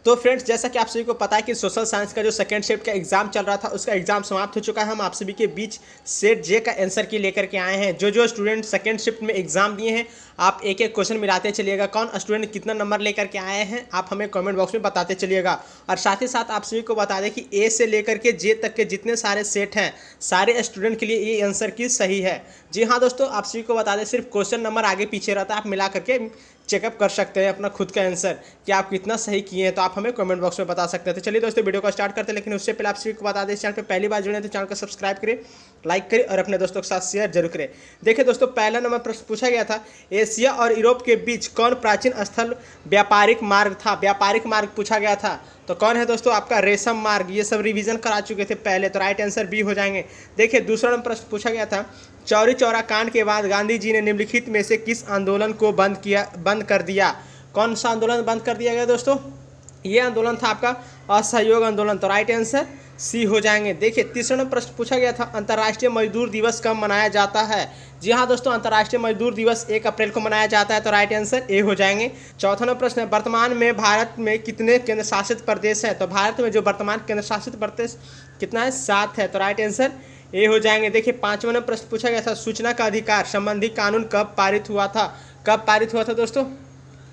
तो फ्रेंड्स, जैसा कि आप सभी को पता है कि सोशल साइंस का जो सेकंड शिफ्ट का एग्जाम चल रहा था उसका एग्जाम समाप्त हो चुका है। हम आप सभी के बीच सेट जे का आंसर की लेकर के आए हैं। जो स्टूडेंट सेकंड शिफ्ट में एग्जाम दिए हैं, आप एक एक क्वेश्चन मिलाते चलिएगा। कौन स्टूडेंट कितना नंबर लेकर के आए हैं आप हमें कमेंट बॉक्स में बताते चलिएगा। और साथ ही साथ आप सभी को बता दें कि ए से लेकर के जे तक के जितने सारे सेट हैं, सारे स्टूडेंट के लिए ये आंसर की सही है। जी हाँ दोस्तों, आप सभी को बता दें सिर्फ क्वेश्चन नंबर आगे पीछे रहता है, आप मिला करके चेकअप कर सकते हैं अपना खुद का आंसर कि आप कितना सही किए हैं। तो आप हमें कमेंट बॉक्स में बता सकते हैं। तो चलिए दोस्तों, वीडियो को स्टार्ट करते हैं। लेकिन उससे पहले आप सभी को बता दें, इस चैनल पे पहली बार जुड़े तो चैनल को सब्सक्राइब करें, लाइक करें और अपने दोस्तों के साथ शेयर जरूर करें। देखिए दोस्तों, पहला नंबर प्रश्न पूछा गया था, एशिया और यूरोप के बीच कौन प्राचीन स्थल व्यापारिक मार्ग था। व्यापारिक मार्ग पूछा गया था, तो कौन है दोस्तों आपका रेशम मार्ग। ये सब रिवीजन करा चुके थे पहले, तो राइट आंसर बी हो जाएंगे। देखिए दूसरा नंबर प्रश्न पूछा गया था, चौरी चौरा कांड के बाद गांधी जी ने निम्नलिखित में से किस आंदोलन को बंद कर दिया। कौन सा आंदोलन बंद कर दिया गया दोस्तों? ये आंदोलन था आपका असहयोग आंदोलन, तो राइट आंसर सी हो जाएंगे। देखिए तीसरा नंबर प्रश्न पूछा गया था, अंतर्राष्ट्रीय मजदूर दिवस कब मनाया जाता है। जी हाँ दोस्तों, अंतर्राष्ट्रीय मजदूर दिवस 1 अप्रैल को मनाया जाता है, तो राइट आंसर ए हो जाएंगे। चौथा नंबर प्रश्न है, वर्तमान में भारत में कितने केंद्र शासित प्रदेश हैं। तो भारत में जो वर्तमान केंद्र शासित प्रदेश कितना है, 7 है, तो राइट आंसर ए हो जाएंगे। देखिए पांचवा नंबर प्रश्न पूछा गया था, सूचना का अधिकार संबंधी कानून कब पारित हुआ था। कब पारित हुआ था दोस्तों?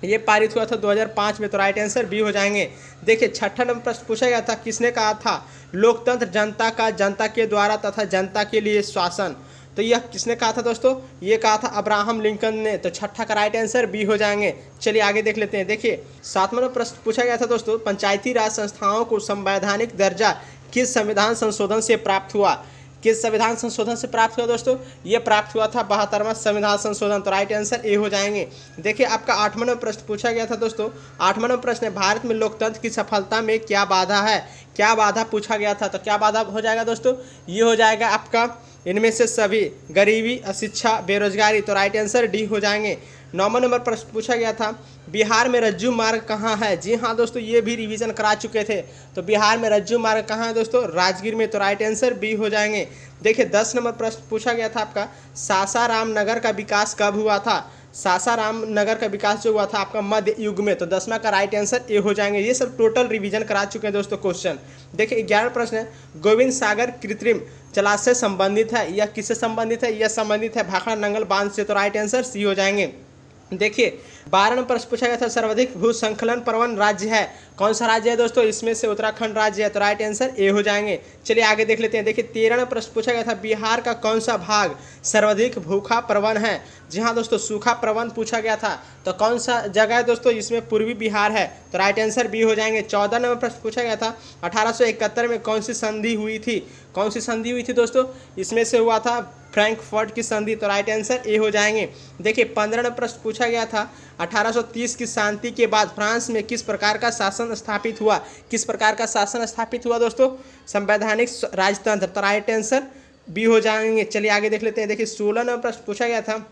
ये पारित हुआ था 2005 में, तो राइट आंसर बी हो जाएंगे। देखिए छठा नंबर प्रश्न पूछा गया था, किसने कहा था लोकतंत्र जनता का, जनता के द्वारा तथा जनता के लिए शासन। तो यह किसने कहा था दोस्तों? ये कहा था अब्राहम लिंकन ने, तो छठा का राइट आंसर बी हो जाएंगे। चलिए आगे देख लेते हैं। देखिए सातवां नंबर प्रश्न पूछा गया था दोस्तों, पंचायती राज संस्थाओं को संवैधानिक दर्जा किस संविधान संशोधन से प्राप्त हुआ। किस संविधान संशोधन से प्राप्त हुआ दोस्तों? ये प्राप्त हुआ था 72वां संविधान संशोधन, तो राइट आंसर ए हो जाएंगे। देखिए आपका 8वां नंबर प्रश्न पूछा गया था दोस्तों, 8वां नंबर प्रश्न है, भारत में लोकतंत्र की सफलता में क्या बाधा है। क्या बाधा पूछा गया था, तो क्या बाधा हो जाएगा दोस्तों? ये हो जाएगा आपका इनमें से सभी, गरीबी, अशिक्षा, बेरोजगारी, तो राइट आंसर डी हो जाएंगे। 9वां नंबर प्रश्न पूछा गया था, बिहार में रज्जू मार्ग कहाँ है। जी हाँ दोस्तों, ये भी रिवीजन करा चुके थे, तो बिहार में रज्जू मार्ग कहाँ है दोस्तों? राजगीर में, तो राइट आंसर बी हो जाएंगे। देखिए 10 नंबर प्रश्न पूछा गया था आपका, सासाराम नगर का विकास कब हुआ था। सासाराम नगर का विकास जो हुआ था आपका मध्य युग में, तो 10वां का राइट आंसर ए हो जाएंगे। ये सब टोटल रिवीजन करा चुके हैं दोस्तों क्वेश्चन। देखिए 11 प्रश्न है, गोविंद सागर कृत्रिम जलाशय संबंधित है, यह किससे संबंधित है? यह संबंधित है भाखड़ा नंगल बांध से, तो राइट आंसर सी हो जाएंगे। देखिए 12 नंबर प्रश्न पूछा गया था, सर्वाधिक भू संकलन प्रवण राज्य है। कौन सा राज्य है दोस्तों? इसमें से उत्तराखंड राज्य है, तो राइट आंसर ए हो जाएंगे। चलिए आगे देख लेते हैं। देखिए 13 नंबर प्रश्न पूछा गया था, बिहार का कौन सा भाग सर्वाधिक भूखा प्रवण है। जी हाँ दोस्तों, सूखा प्रवण पूछा गया था, तो कौन सा जगह है दोस्तों? इसमें पूर्वी बिहार है, तो राइट आंसर बी हो जाएंगे। 14 नंबर प्रश्न पूछा गया था, 1871 में कौन सी संधि हुई थी। कौन सी संधि हुई थी दोस्तों? इसमें से हुआ था फ्रैंकफर्ट की संधि, तो राइट आंसर ए हो जाएंगे। देखिए 15 नंबर प्रश्न पूछा गया था, 1830 की शांति के बाद फ्रांस में किस प्रकार का शासन स्थापित हुआ। किस प्रकार का शासन स्थापित हुआ दोस्तों? संवैधानिक राजतंत्र, तो राइट आंसर बी हो जाएंगे। चलिए आगे देख लेते हैं। देखिए 16 नंबर प्रश्न पूछा गया था,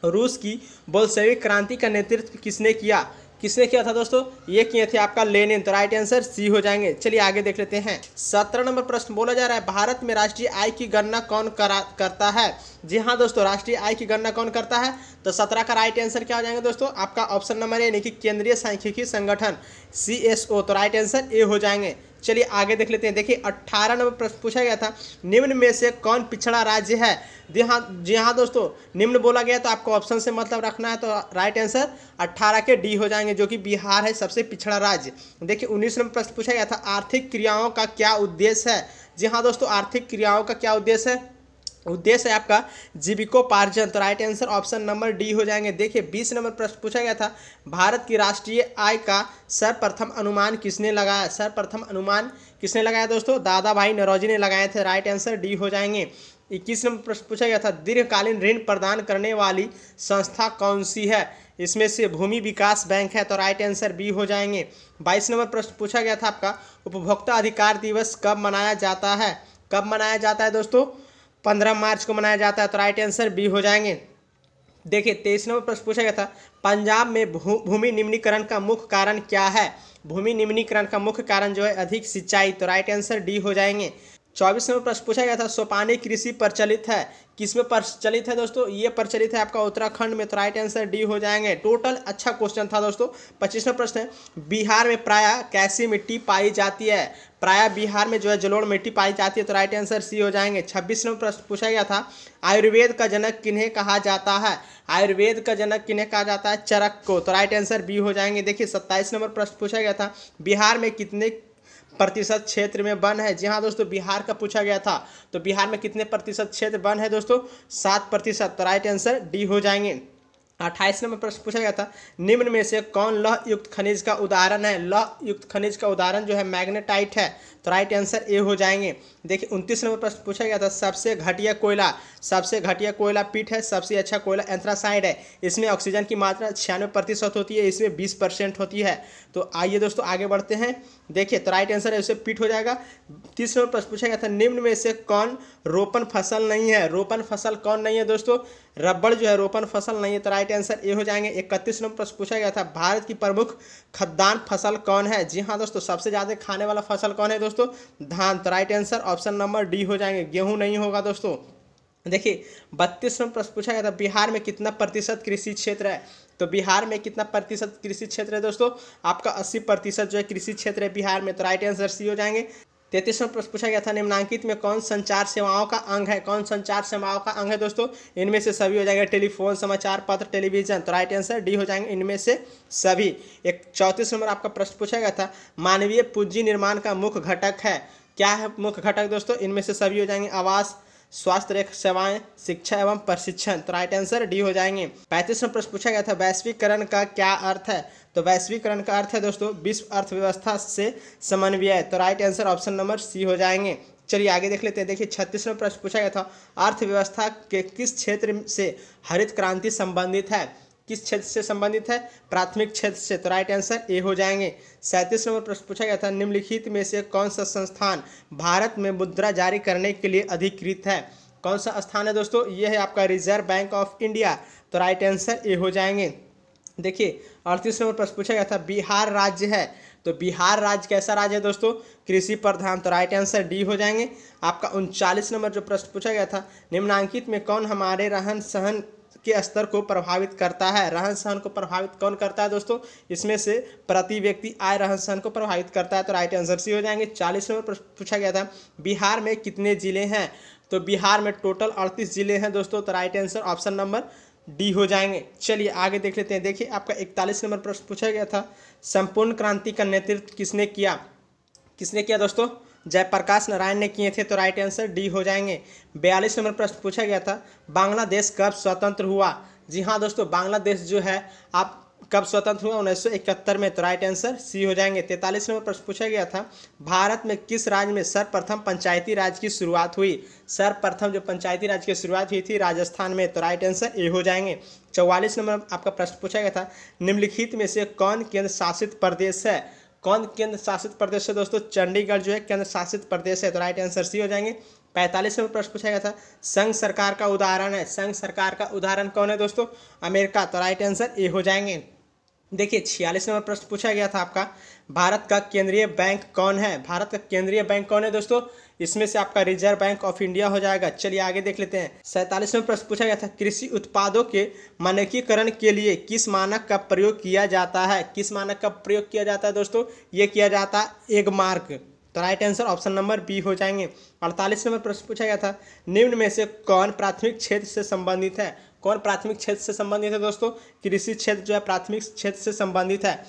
रूस की बोल्शेविक क्रांति का नेतृत्व किसने किया। किसने किया था दोस्तों? ये किए थे आपका लेनिन, तो राइट आंसर सी हो जाएंगे। चलिए आगे देख लेते हैं। 17 नंबर प्रश्न बोला जा रहा है, भारत में राष्ट्रीय आय की गणना कौन करता है। जी हाँ दोस्तों, राष्ट्रीय आय की गणना कौन करता है? तो 17 का राइट आंसर क्या हो जाएंगे दोस्तों? आपका ऑप्शन नंबर ए यानी कि केंद्रीय सांख्यिकी संगठन CSO, तो राइट आंसर ए हो जाएंगे। चलिए आगे देख लेते हैं। देखिए 18 नंबर प्रश्न पूछा गया था, निम्न में से कौन पिछड़ा राज्य है। जी हाँ दोस्तों, निम्न बोला गया तो आपको ऑप्शन से मतलब रखना है, तो राइट आंसर 18 के डी हो जाएंगे, जो कि बिहार है सबसे पिछड़ा राज्य। देखिए 19 नंबर प्रश्न पूछा गया था, आर्थिक क्रियाओं का क्या उद्देश्य है। जी हाँ दोस्तों, आर्थिक क्रियाओं का क्या उद्देश्य है? उद्देश्य है आपका जीविकोपार्जन, तो right answer option number D हो जाएंगे। देखिए 20 नंबर प्रश्न पूछा गया था, भारत की राष्ट्रीय आय का सर्वप्रथम अनुमान किसने लगाया। सर्वप्रथम अनुमान किसने लगाया दोस्तों? दादा भाई नौरोजी ने लगाए थे, राइट आंसर डी हो जाएंगे। 21 नंबर प्रश्न पूछा गया था, दीर्घकालीन ऋण प्रदान करने वाली संस्था कौन सी है। इसमें से भूमि विकास बैंक है, तो राइट आंसर बी हो जाएंगे। 22 नंबर प्रश्न पूछा गया था आपका, उपभोक्ता अधिकार दिवस कब मनाया जाता है। कब मनाया जाता है दोस्तों? 15 मार्च को मनाया जाता है, तो राइट आंसर बी हो जाएंगे। देखिए 23 नंबर प्रश्न पूछा गया था, पंजाब में भूमि निम्नीकरण का मुख्य कारण क्या है। भूमि निम्नीकरण का मुख्य कारण जो है अधिक सिंचाई, तो राइट आंसर डी हो जाएंगे। 24 नंबर प्रश्न पूछा गया था, सोपानी कृषि प्रचलित है, किसमें प्रचलित है दोस्तों? ये प्रचलित है आपका उत्तराखंड में, तो राइट आंसर डी हो जाएंगे। टोटल अच्छा क्वेश्चन था दोस्तों। 25वां प्रश्न है, बिहार में प्रायः कैसी मिट्टी पाई जाती है? प्रायः बिहार में जो है जलोढ़ मिट्टी पाई जाती है, तो राइट आंसर सी हो जाएंगे। 26वां प्रश्न पूछा गया था, आयुर्वेद का जनक किन्हें कहा जाता है? आयुर्वेद का जनक किन्हें कहा जाता है? चरक को, तो राइट आंसर बी हो जाएंगे। देखिए 27 नंबर प्रश्न पूछा गया था, बिहार में कितने प्रतिशत क्षेत्र में वन है? जी हाँ दोस्तों, बिहार का पूछा गया था, तो बिहार में कितने प्रतिशत क्षेत्र वन है दोस्तों? 7%, तो राइट आंसर डी हो जाएंगे। 28 नंबर प्रश्न पूछा गया था, निम्न में से कौन लौह युक्त खनिज का उदाहरण है? लौह युक्त खनिज का उदाहरण जो है मैग्नेटाइट है, तो राइट आंसर ए हो जाएंगे। देखिए 29 नंबर प्रश्न पूछा गया था, सबसे घटिया कोयला पीट है, सबसे अच्छा कोयला एंथ्रासाइड है, इसमें ऑक्सीजन की मात्रा 96% होती है, इसमें 20% होती है। तो आइए दोस्तों आगे बढ़ते हैं। देखिए तो राइट आंसर है उसे पीट हो जाएगा। 30 नंबर प्रश्न पूछा गया था, निम्न में से कौन रोपण फसल नहीं है? रोपण फसल कौन नहीं है दोस्तों? रबड़ जो है रोपण फसल नहीं है, तो राइट आंसर ए हो जाएंगे। 31 नंबर प्रश्न पूछा गया था, भारत की प्रमुख खाद्यान्न फसल कौन है? जी हाँ दोस्तों, सबसे ज़्यादा खाने वाला फसल कौन है दोस्तों? धान, तो right answer option number D हो जाएंगे, गेहूं नहीं होगा दोस्तों। देखिए 32 नंबर प्रश्न पूछा गया था, बिहार में कितना प्रतिशत कृषि क्षेत्र है? तो बिहार में कितना प्रतिशत कृषि क्षेत्र है दोस्तों? आपका 80% जो है कृषि क्षेत्र है बिहार में, तो राइट आंसर सी हो जाएंगे। 33वां प्रश्न पूछा गया था, निम्नलिखित में कौन संचार सेवाओं का अंग है? कौन संचार सेवाओं का अंग है दोस्तों? इनमें से सभी हो जाएंगे, टेलीफोन, समाचार पत्र, टेलीविजन, तो राइट आंसर डी हो जाएंगे, इनमें से सभी। एक 34 नंबर आपका प्रश्न पूछा गया था, मानवीय पूंजी निर्माण का मुख्य घटक है, क्या है मुख्य घटक दोस्तों? इनमें से सभी हो जाएंगे, आवास, स्वास्थ्य सेवाएं, शिक्षा एवं प्रशिक्षण, तो राइट आंसर डी हो जाएंगे। 35वां प्रश्न पूछा गया था, वैश्वीकरण का क्या अर्थ है? तो वैश्वीकरण का अर्थ है दोस्तों विश्व अर्थव्यवस्था से समन्वय, तो right answer option number C हो जाएंगे। चलिए आगे देख लेते हैं। देखिए 36वां प्रश्न पूछा गया था, अर्थव्यवस्था के किस क्षेत्र से हरित क्रांति संबंधित है? किस क्षेत्र से संबंधित है? प्राथमिक क्षेत्र से, तो राइट आंसर ए हो जाएंगे। 37 नंबर प्रश्न पूछा गया था, निम्नलिखित में से कौन सा संस्थान भारत में मुद्रा जारी करने के लिए अधिकृत है? कौन सा स्थान है दोस्तों? ये है आपका रिजर्व बैंक ऑफ इंडिया, तो राइट आंसर ए हो जाएंगे। देखिए 38 नंबर प्रश्न पूछा गया था, बिहार राज्य है, तो बिहार राज्य कैसा राज्य है दोस्तों? कृषि प्रधान, तो राइट आंसर डी हो जाएंगे। आपका 39 नंबर जो प्रश्न पूछा गया था, निम्नलिखित में कौन हमारे रहन सहन के स्तर को प्रभावित करता है? रहन सहन को प्रभावित कौन करता है दोस्तों? इसमें से प्रति व्यक्ति आय रहन सहन को प्रभावित करता है, तो राइट आंसर सी हो जाएंगे। 40 नंबर प्रश्न पूछा गया था, बिहार में कितने जिले हैं? तो बिहार में टोटल 38 जिले हैं दोस्तों, तो right answer option number D हो जाएंगे। चलिए आगे देख लेते हैं। देखिए आपका 41 नंबर प्रश्न पूछा गया था, संपूर्ण क्रांति का नेतृत्व किसने किया? किसने किया दोस्तों? जयप्रकाश नारायण ने किए थे, तो राइट आंसर डी हो जाएंगे। 42 नंबर प्रश्न पूछा गया था, बांग्लादेश कब स्वतंत्र हुआ? जी हाँ दोस्तों, बांग्लादेश जो है आप कब स्वतंत्र हुआ? 1971 में, तो राइट आंसर सी हो जाएंगे। 43 नंबर प्रश्न पूछा गया था, भारत में किस राज्य में सर्वप्रथम पंचायती राज की शुरुआत हुई? सर्वप्रथम जो पंचायती राज की शुरुआत हुई थी राजस्थान में, तो राइट आंसर ए हो जाएंगे। 44 नंबर आपका प्रश्न पूछा गया था, निम्नलिखित में से कौन केंद्र शासित प्रदेश है? कौन केंद्र शासित प्रदेश है दोस्तों? चंडीगढ़ जो है केंद्र शासित प्रदेश है, तो राइट आंसर सी हो जाएंगे। 45 नंबर प्रश्न पूछा गया था, संघ सरकार का उदाहरण है, संघ सरकार का उदाहरण कौन है दोस्तों? अमेरिका, तो राइट आंसर ए हो जाएंगे। देखिए 46 नंबर प्रश्न पूछा गया था आपका, भारत का केंद्रीय बैंक कौन है? भारत का केंद्रीय बैंक कौन है दोस्तों? इसमें से आपका रिजर्व बैंक ऑफ इंडिया हो जाएगा। चलिए आगे देख लेते हैं। 47 नंबर प्रश्न पूछा गया था, कृषि उत्पादों के मानकीकरण के लिए किस मानक का प्रयोग किया जाता है? किस मानक का प्रयोग किया जाता है दोस्तों? ये किया जाता है एगमार्क, तो right answer option number B हो जाएंगे। 48 नंबर प्रश्न पूछा गया था, निम्न में से कौन प्राथमिक क्षेत्र से संबंधित है? कौन प्राथमिक क्षेत्र से संबंधित है दोस्तों? कृषि क्षेत्र जो है प्राथमिक क्षेत्र से संबंधित है।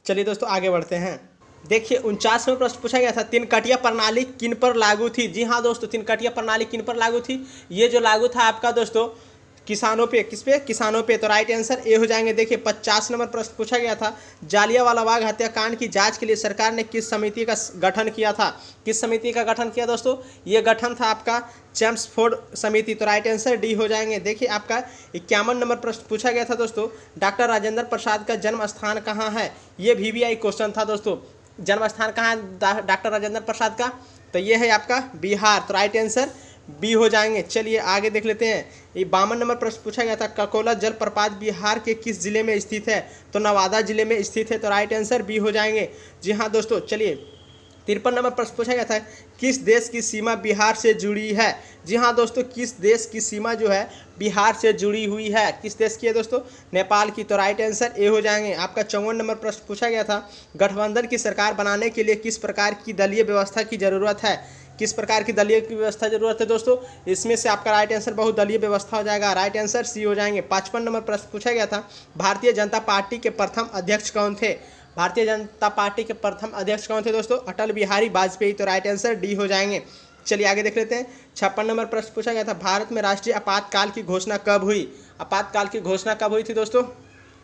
चलिए दोस्तों आगे बढ़ते हैं। देखिए 49वां प्रश्न पूछा गया था, तीनकटिया प्रणाली किन पर लागू थी? जी हाँ दोस्तों, तीनकटिया प्रणाली किन पर लागू थी? ये जो लागू था आपका दोस्तों किसानों पे, किस पे? किसानों पे, तो राइट आंसर ए हो जाएंगे। देखिए 50 नंबर प्रश्न पूछा गया था, जालियांवाला बाग हत्याकांड की जांच के लिए सरकार ने किस समिति का गठन किया था? किस समिति का गठन किया दोस्तों? ये गठन था आपका चैम्सफोर्ड समिति, तो राइट आंसर डी हो जाएंगे। देखिए आपका 51 नंबर प्रश्न पूछा गया था दोस्तों, डॉक्टर राजेंद्र प्रसाद का जन्म स्थान कहाँ है? ये VVI क्वेश्चन था दोस्तों, जन्म स्थान कहाँ है डॉक्टर राजेंद्र प्रसाद का? तो ये है आपका बिहार, तो राइट आंसर बी हो जाएंगे। चलिए आगे देख लेते हैं। ये 52 नंबर प्रश्न पूछा गया था, ककोला जलप्रपात बिहार के किस जिले में स्थित है? तो नवादा जिले में स्थित है, तो राइट आंसर बी हो जाएंगे। जी हाँ दोस्तों, चलिए 53 नंबर प्रश्न पूछा गया था, किस देश की सीमा बिहार से जुड़ी है। जी हाँ दोस्तों, किस देश की सीमा जो है बिहार से जुड़ी हुई है, किस देश की है दोस्तों, नेपाल की। तो राइट आंसर ए हो जाएंगे। आपका 54 नंबर प्रश्न पूछा गया था, गठबंधन की सरकार बनाने के लिए किस प्रकार की दलीय व्यवस्था की जरूरत है। किस प्रकार की दलीय की व्यवस्था जरूरत है दोस्तों, इसमें से आपका राइट आंसर बहुदलीय व्यवस्था हो जाएगा। राइट आंसर सी हो जाएंगे। 55 नंबर प्रश्न पूछा गया था, भारतीय जनता पार्टी के प्रथम अध्यक्ष कौन थे। भारतीय जनता पार्टी के प्रथम अध्यक्ष कौन थे दोस्तों, अटल बिहारी वाजपेयी। तो राइट आंसर डी हो जाएंगे। चलिए आगे देख लेते हैं। 56 नंबर प्रश्न पूछा गया था, भारत में राष्ट्रीय आपातकाल की घोषणा कब हुई। आपातकाल की घोषणा कब हुई थी दोस्तों,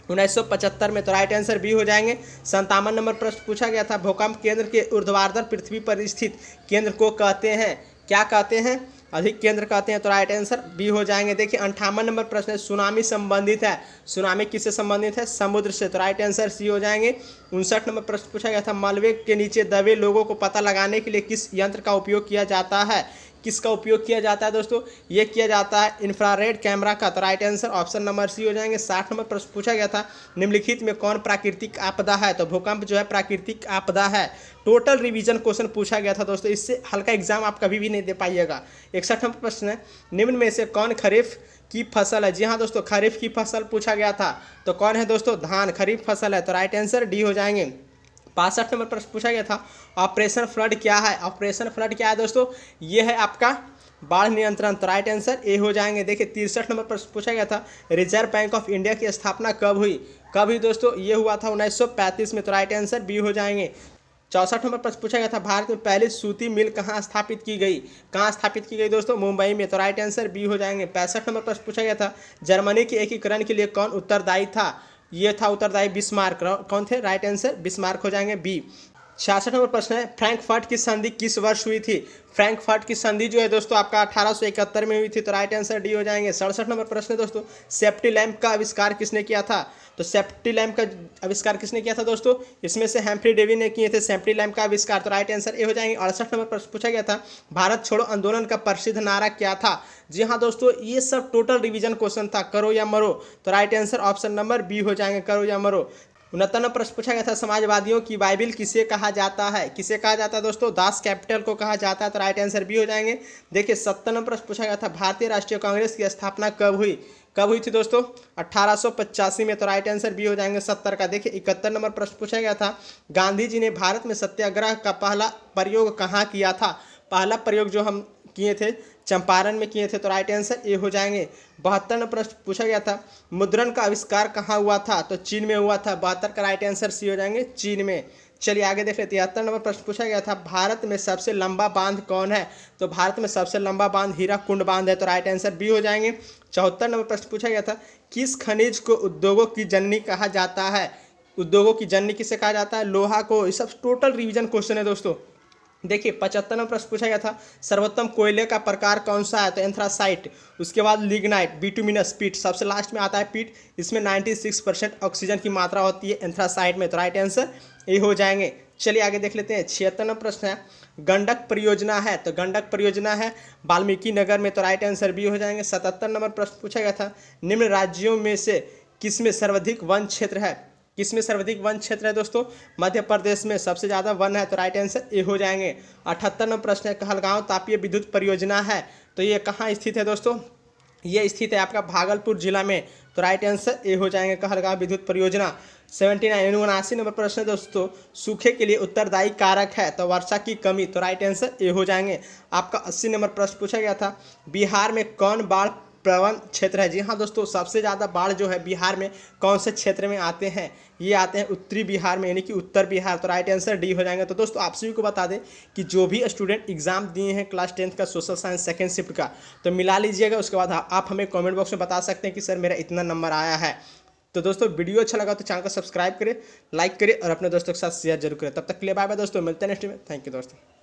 1975 में। तो राइट आंसर बी हो जाएंगे। 57 नंबर प्रश्न पूछा गया था, भूकंप केंद्र के ऊर्ध्वाधर पृथ्वी पर स्थित केंद्र को कहते हैं, क्या कहते हैं, अधिक केंद्र कहते हैं। तो राइट आंसर बी हो जाएंगे। देखिए 58 नंबर प्रश्न है, सुनामी संबंधित है, सुनामी किससे संबंधित है, समुद्र से। तो राइट आंसर सी हो जाएंगे। 59 नंबर प्रश्न पूछा गया था, मलबे के नीचे दबे लोगों को पता लगाने के लिए किस यंत्र का उपयोग किया जाता है। किसका उपयोग किया जाता है दोस्तों, ये किया जाता है इंफ्रारेड कैमरा का। तो right answer option number C हो जाएंगे। 60 नंबर प्रश्न पूछा गया था, निम्नलिखित में कौन प्राकृतिक आपदा है। तो भूकंप जो है प्राकृतिक आपदा है। टोटल रिवीजन क्वेश्चन पूछा गया था दोस्तों, इससे हल्का एग्जाम आप कभी भी नहीं दे पाइएगा। 61 नंबर प्रश्न है, निम्न में से कौन खरीफ की फसल है। जी हाँ दोस्तों, खरीफ की फसल पूछा गया था, तो कौन है दोस्तों, धान खरीफ फसल है। तो राइट आंसर डी हो जाएंगे। 65 नंबर प्रश्न पूछा गया था, ऑपरेशन फ्लड क्या है। ऑपरेशन फ्लड क्या है दोस्तों, ये है आपका बाढ़ नियंत्रण। तो राइट आंसर ए हो जाएंगे। देखिए 63 नंबर प्रश्न पूछा गया था, रिजर्व बैंक ऑफ इंडिया की स्थापना कब हुई। कब हुई दोस्तों, ये हुआ था 1935 में। तो राइट आंसर बी हो जाएंगे। 64 नंबर प्रश्न पूछा गया था, भारत में पहली सूती मिल कहाँ स्थापित की गई। कहाँ स्थापित की गई दोस्तों, मुंबई में। तो राइट आंसर बी हो जाएंगे। 65 नंबर प्रश्न पूछा गया था, जर्मनी के एकीकरण के लिए कौन उत्तरदायी था। ये था उत्तरदायी बिस्मार्क। कौन थे, राइट आंसर बिस्मार्क हो जाएंगे बी। 66 नंबर प्रश्न है, फ्रैंकफर्ट की संधि किस वर्ष हुई थी। फ्रैंकफर्ट की संधि जो है दोस्तों आपका 1871 में हुई थी। तो राइट आंसर डी हो जाएंगे। 67 नंबर प्रश्न है दोस्तों, सेफ्टी लैंप का आविष्कार किसने किया था। तो सेफ्टी लैंप का आविष्कार किसने किया था दोस्तों, इसमें से हैम्फ्री डेवी ने किए थे सेफ्टी लैंप का आविष्कार। तो राइट आंसर ए हो जाएंगे। 68 नंबर प्रश्न पूछा गया था, भारत छोड़ो आंदोलन का प्रसिद्ध नारा क्या था। जी हाँ दोस्तों, ये सब टोटल रिवीजन क्वेश्चन था, करो या मरो। तो right answer option number B हो जाएंगे, करो या मरो। 69 प्रश्न पूछा गया था, समाजवादियों की बाइबिल किसे कहा जाता है। किसे कहा जाता है दोस्तों, दास कैपिटल को कहा जाता है। तो राइट आंसर बी हो जाएंगे। देखिए 70 प्रश्न पूछा गया था, भारतीय राष्ट्रीय कांग्रेस की स्थापना कब हुई। कब हुई थी दोस्तों, 1885 में। तो राइट आंसर बी हो जाएंगे 70 का। देखिए 71 नंबर प्रश्न पूछा गया था, गांधी जी ने भारत में सत्याग्रह का पहला प्रयोग कहाँ किया था। पहला प्रयोग जो हम किए थे चंपारण में किए थे। तो राइट आंसर ए हो जाएंगे। 72 नंबर प्रश्न पूछा गया था, मुद्रण का आविष्कार कहाँ हुआ था। तो चीन में हुआ था। 72 का राइट आंसर सी हो जाएंगे, चीन में। चलिए आगे देख लेते हैं। 73 नंबर प्रश्न पूछा गया था, भारत में सबसे लंबा बांध कौन है। तो भारत में सबसे लंबा बांध हीराकुंड बांध है। तो राइट आंसर बी हो जाएंगे। 74 नंबर प्रश्न पूछा गया था, किस खनिज को उद्योगों की जननी कहा जाता है। उद्योगों की जननी किसे कहा जाता है, लोहा को। ये सब टोटल रिवीजन क्वेश्चन है दोस्तों। देखिए 75 नंबर प्रश्न पूछा गया था, सर्वोत्तम कोयले का प्रकार कौन सा है। तो एंथ्रासाइट, उसके बाद लिग्नाइट, बिटुमिनस, पीट, सबसे लास्ट में आता है पीट। इसमें 96% ऑक्सीजन की मात्रा होती है एंथ्रासाइट में। तो राइट आंसर ये हो जाएंगे। चलिए आगे देख लेते हैं। 76 नंबर प्रश्न है, गंडक परियोजना है। तो गंडक परियोजना है वाल्मीकि नगर में। तो राइट आंसर बी हो जाएंगे। 77 नंबर प्रश्न पूछा गया था, निम्न राज्यों में से किसमें सर्वाधिक वन क्षेत्र है। किसमें सर्वाधिक वन क्षेत्र है दोस्तों, मध्य प्रदेश में सबसे ज़्यादा वन है। तो राइट आंसर ए हो जाएंगे। 78 नंबर प्रश्न है, कहलगांव तापीय विद्युत परियोजना है। तो ये कहाँ स्थित है दोस्तों, ये स्थित है आपका भागलपुर जिला में। तो राइट आंसर ए हो जाएंगे, कहलगांव विद्युत परियोजना। 79 नंबर प्रश्न है दोस्तों, सूखे के लिए उत्तरदायी कारक है। तो वर्षा की कमी। तो राइट आंसर ए हो जाएंगे। आपका 80 नंबर प्रश्न पूछा गया था, बिहार में कौन बाढ़ प्रवण क्षेत्र है। जी हाँ दोस्तों, सबसे ज़्यादा बाढ़ जो है बिहार में कौन से क्षेत्र में आते हैं, ये आते हैं उत्तरी बिहार में, यानी कि उत्तर बिहार। तो राइट आंसर डी हो जाएंगे। तो दोस्तों आप सभी को बता दें कि जो भी स्टूडेंट एग्जाम दिए हैं क्लास 10th का सोशल साइंस सेकंड शिफ्ट का, तो मिला लीजिएगा। उसके बाद आप हमें कमेंट बॉक्स में बता सकते हैं कि सर मेरा इतना नंबर आया है। तो दोस्तों वीडियो अच्छा लगा तो चैनल को सब्सक्राइब करें, लाइक करें और अपने दोस्तों के साथ शेयर जरूर करें। तब तक के लिए बाय बाय दोस्तों, मिलते हैं नेक्स्ट में। थैंक यू दोस्तों।